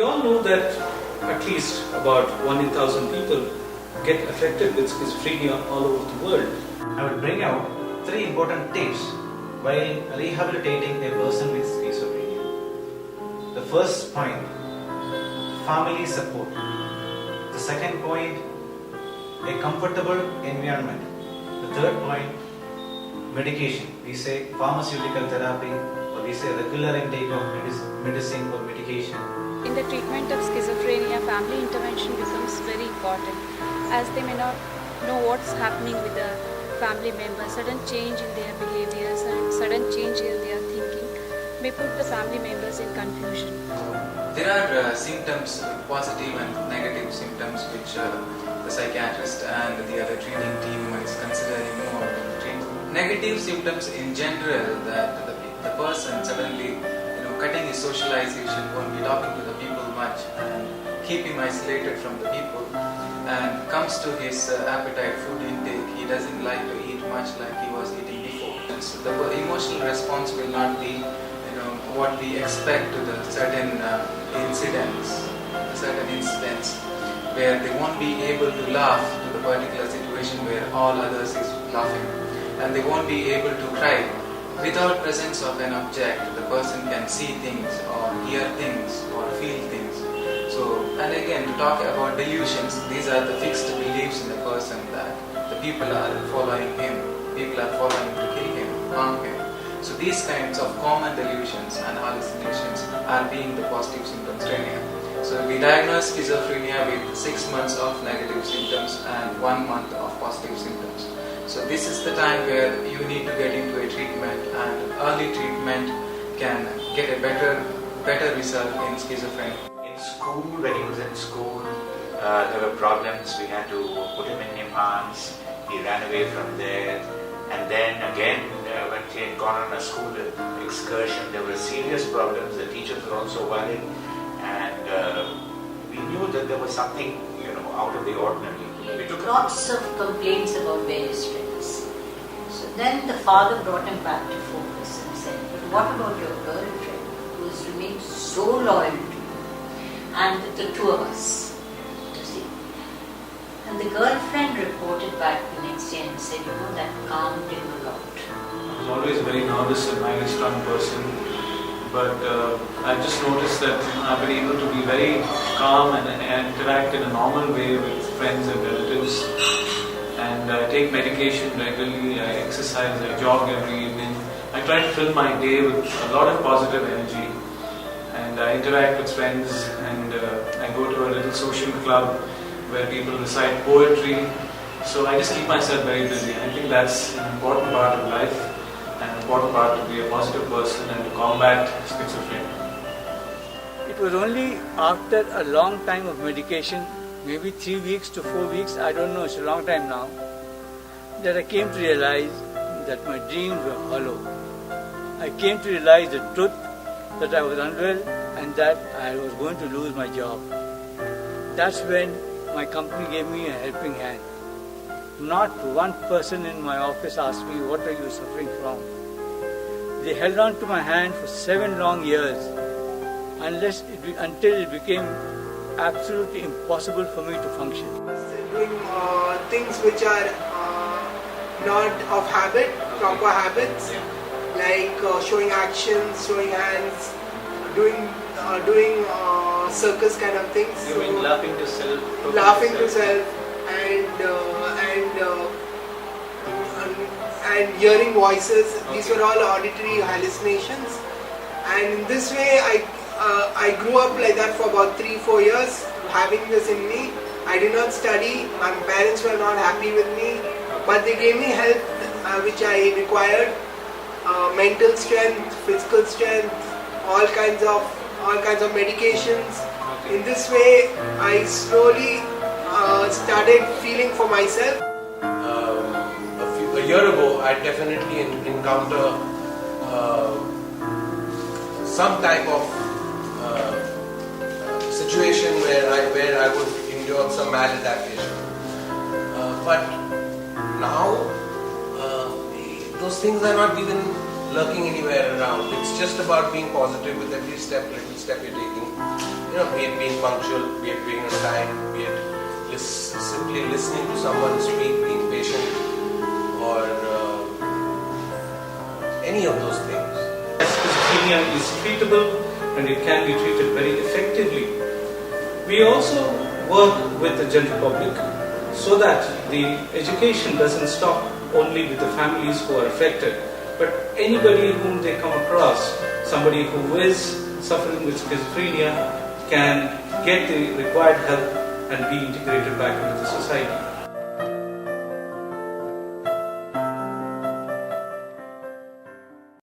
We all know that at least about 1 in 1,000 people get affected with schizophrenia all over the world. I will bring out 3 important tips while rehabilitating a person with schizophrenia. The first point, family support. The second point, a comfortable environment. The third point, medication. We say pharmaceutical therapy, or we say regular intake of medicine or medication. In the treatment of schizophrenia, family intervention becomes very important, as they may not know what's happening with the family members. Sudden change in their behaviors and sudden change in their thinking may put the family members in confusion. There are symptoms, positive and negative symptoms, which the psychiatrist and the other treating team is considering more to treat. Negative symptoms in general, that the person suddenly cutting his socialization, won't be talking to the people much and keep him isolated from the people, and comes to his appetite, food intake, he doesn't like to eat much like he was eating before. And so the emotional response will not be what we expect to the certain incidents where they won't be able to laugh to the particular situation where all others is laughing, and they won't be able to cry. Without presence of an object, the person can see things or hear things or feel things. So, and again, to talk about delusions, these are the fixed beliefs in the person that the people are following him, people are following to kill him, harm him. So these kinds of common delusions and hallucinations are being the positive symptoms schizophrenia. So we diagnose schizophrenia with 6 months of negative symptoms and 1 month of positive symptoms. So this is the time where you need to get into a treatment, and early treatment can get a better result in schizophrenia. In school, when he was in school, there were problems. We had to put him in NIMHANS. He ran away from there. And then again, when he had gone on a school excursion, there were serious problems. The teachers were also worried. And we knew that there was something, out of the ordinary. We took lots of complaints about various friends. So then the father brought him back to focus and said, but what about your girlfriend who has remained so loyal to you and the two of us? You see? And the girlfriend reported back the next day and said, that calmed him a lot. I was always a very nervous and highly strung person, but I just noticed that I've been able to be very calm and interact in a normal way with friends and relatives, and I take medication regularly, I exercise, I jog every evening. I try to fill my day with a lot of positive energy, and I interact with friends, and I go to a little social club where people recite poetry. So I just keep myself very busy. I think that's an important part of life, and an important part to be a positive person and to combat schizophrenia. It was only after a long time of medication, maybe 3 weeks to 4 weeks, I don't know, it's a long time now, that I came to realize that my dreams were hollow. I came to realize the truth that I was unwell and that I was going to lose my job. That's when my company gave me a helping hand. Not one person in my office asked me, what are you suffering from? They held on to my hand for 7 long years, until it became absolutely impossible for me to function. Doing things which are not of habit, proper habits, like showing actions, showing hands, doing circus kind of things. You mean laughing to self? Laughing to self, and hearing voices. Okay. These were all auditory hallucinations, and in this way I grew up like that for about 3-4 years, having this in me. I did not study, my parents were not happy with me, but they gave me help which I required, mental strength, physical strength, all kinds of medications. Okay. In this way I slowly started feeling for myself. A year ago I definitely encounter some type of situation where I would endure some maladaptation. But now those things are not even lurking anywhere around. It's just about being positive with every little step you're taking. Be it being punctual, be it being on time, be it simply listening to someone speak, being patient, or any of those things. Schizophrenia is treatable and it can be treated very effectively. We also work with the general public so that the education doesn't stop only with the families who are affected, but anybody whom they come across, somebody who is suffering with schizophrenia, can get the required help and be integrated back into the society.